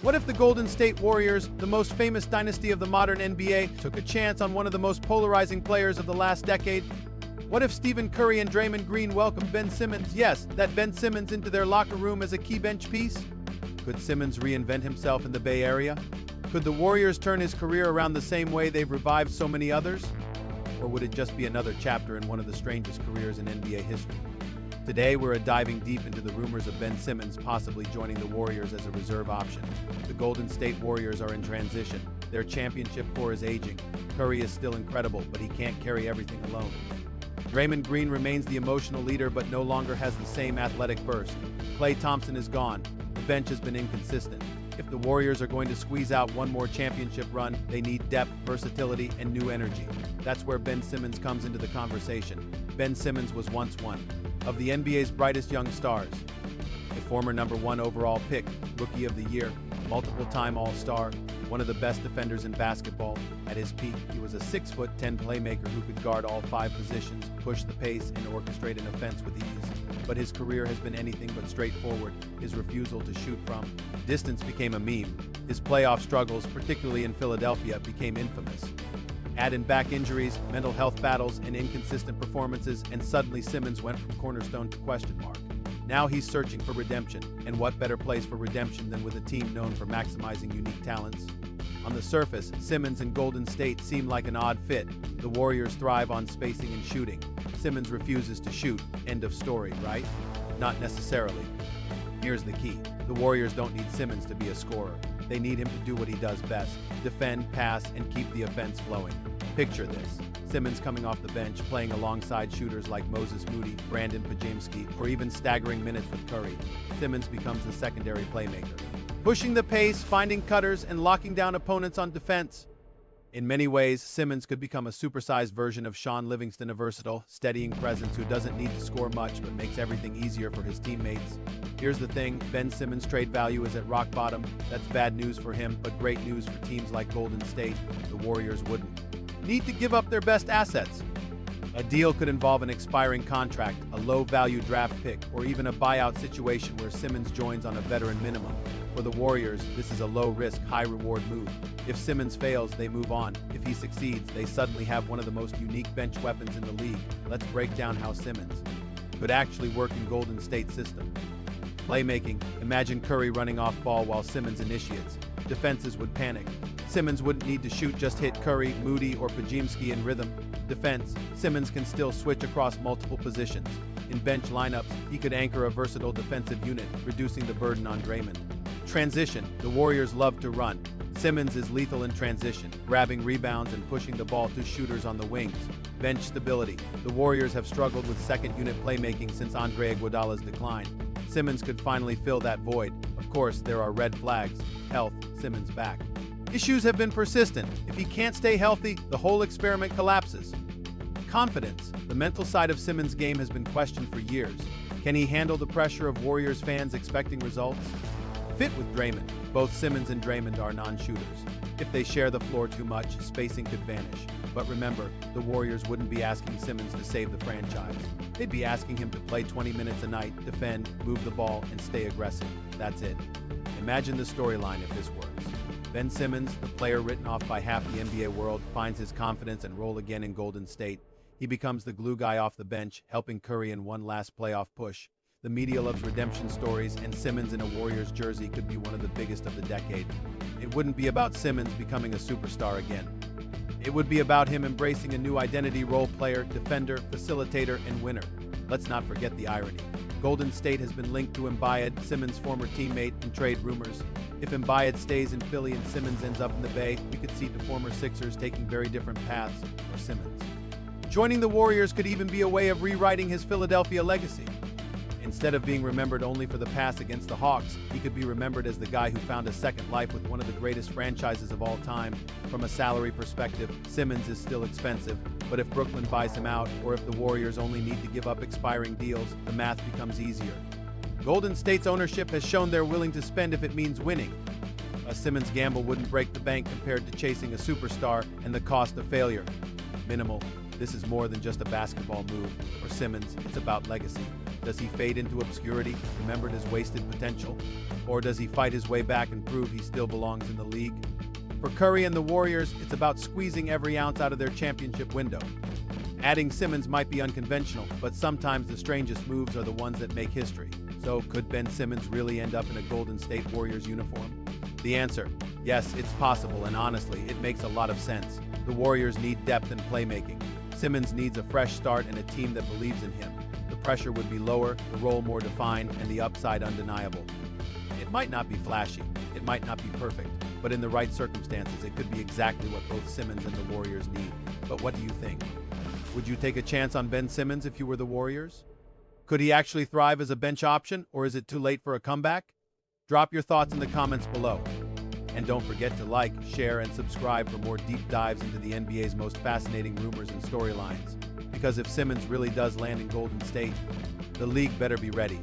What if the Golden State Warriors, the most famous dynasty of the modern NBA, took a chance on one of the most polarizing players of the last decade? What if Stephen Curry and Draymond Green welcomed Ben Simmons, yes, that Ben Simmons, into their locker room as a key bench piece? Could Simmons reinvent himself in the Bay Area? Could the Warriors turn his career around the same way they've revived so many others? Or would it just be another chapter in one of the strangest careers in NBA history? Today, we're diving deep into the rumors of Ben Simmons possibly joining the Warriors as a reserve option. The Golden State Warriors are in transition. Their championship core is aging. Curry is still incredible, but he can't carry everything alone. Draymond Green remains the emotional leader, but no longer has the same athletic burst. Klay Thompson is gone. The bench has been inconsistent. If the Warriors are going to squeeze out one more championship run, they need depth, versatility, and new energy. That's where Ben Simmons comes into the conversation. Ben Simmons was once one of the NBA's brightest young stars. A former #1 overall pick, Rookie of the Year, multiple-time All-Star, one of the best defenders in basketball. At his peak, he was a 6'10" playmaker who could guard all 5 positions, push the pace, and orchestrate an offense with ease. But his career has been anything but straightforward. His refusal to shoot from distance became a meme. His playoff struggles, particularly in Philadelphia, became infamous. Add in back injuries, mental health battles, and inconsistent performances, and suddenly Simmons went from cornerstone to question mark. Now he's searching for redemption, and what better place for redemption than with a team known for maximizing unique talents? On the surface, Simmons and Golden State seem like an odd fit. The Warriors thrive on spacing and shooting. Simmons refuses to shoot. End of story, right? Not necessarily. Here's the key. The Warriors don't need Simmons to be a scorer. They need him to do what he does best: defend, pass, and keep the offense flowing. Picture this: Simmons coming off the bench, playing alongside shooters like Moses Moody, Brandon Pajimski, or even staggering minutes with Curry. Simmons becomes the secondary playmaker, pushing the pace, finding cutters, and locking down opponents on defense. In many ways, Simmons could become a supersized version of Sean Livingston, a versatile, steadying presence who doesn't need to score much but makes everything easier for his teammates. Here's the thing: Ben Simmons' trade value is at rock bottom. That's bad news for him, but great news for teams like Golden State. The Warriors wouldn't need to give up their best assets. A deal could involve an expiring contract, a low-value draft pick, or even a buyout situation where Simmons joins on a veteran minimum. For the Warriors, this is a low-risk, high-reward move. If Simmons fails, they move on. If he succeeds, they suddenly have one of the most unique bench weapons in the league. Let's break down how Simmons could actually work in Golden State's system. Playmaking: imagine Curry running off ball while Simmons initiates. Defenses would panic. Simmons wouldn't need to shoot, just hit Curry, Moody, or Pajimski in rhythm. Defense: Simmons can still switch across multiple positions. In bench lineups, he could anchor a versatile defensive unit, reducing the burden on Draymond. Transition: the Warriors love to run. Simmons is lethal in transition, grabbing rebounds and pushing the ball to shooters on the wings. Bench stability: the Warriors have struggled with second-unit playmaking since Andre Iguodala's decline. Simmons could finally fill that void. Of course, there are red flags. Health: Simmons' back issues have been persistent. If he can't stay healthy, the whole experiment collapses. Confidence: the mental side of Simmons' game has been questioned for years. Can he handle the pressure of Warriors fans expecting results? Fit with Draymond: both Simmons and Draymond are non-shooters. If they share the floor too much, spacing could vanish. But remember, the Warriors wouldn't be asking Simmons to save the franchise. They'd be asking him to play 20 minutes a night, defend, move the ball, and stay aggressive. That's it. Imagine the storyline if this works. Ben Simmons, the player written off by half the NBA world, finds his confidence and role again in Golden State. He becomes the glue guy off the bench, helping Curry in one last playoff push. The media loves redemption stories, and Simmons in a Warriors jersey could be one of the biggest of the decade. It wouldn't be about Simmons becoming a superstar again. It would be about him embracing a new identity: role player, defender, facilitator, and winner. Let's not forget the irony. Golden State has been linked to Embiid, Simmons' former teammate, in trade rumors. If Embiid stays in Philly and Simmons ends up in the Bay, we could see the former Sixers taking very different paths, or Simmons joining the Warriors could even be a way of rewriting his Philadelphia legacy. Instead of being remembered only for the pass against the Hawks, he could be remembered as the guy who found a second life with one of the greatest franchises of all time. From a salary perspective, Simmons is still expensive, but if Brooklyn buys him out, or if the Warriors only need to give up expiring deals, the math becomes easier. Golden State's ownership has shown they're willing to spend if it means winning. A Simmons gamble wouldn't break the bank compared to chasing a superstar, and the cost of failure: minimal. This is more than just a basketball move. For Simmons, it's about legacy. Does he fade into obscurity, remembered as wasted potential? Or does he fight his way back and prove he still belongs in the league? For Curry and the Warriors, it's about squeezing every ounce out of their championship window. Adding Simmons might be unconventional, but sometimes the strangest moves are the ones that make history. So could Ben Simmons really end up in a Golden State Warriors uniform? The answer, yes, it's possible, and honestly, it makes a lot of sense. The Warriors need depth and playmaking. Simmons needs a fresh start and a team that believes in him. The pressure would be lower, the role more defined, and the upside undeniable. It might not be flashy, it might not be perfect, but in the right circumstances, it could be exactly what both Simmons and the Warriors need. But what do you think? Would you take a chance on Ben Simmons if you were the Warriors? Could he actually thrive as a bench option, or is it too late for a comeback? Drop your thoughts in the comments below. And don't forget to like, share, and subscribe for more deep dives into the NBA's most fascinating rumors and storylines. Because if Simmons really does land in Golden State, the league better be ready.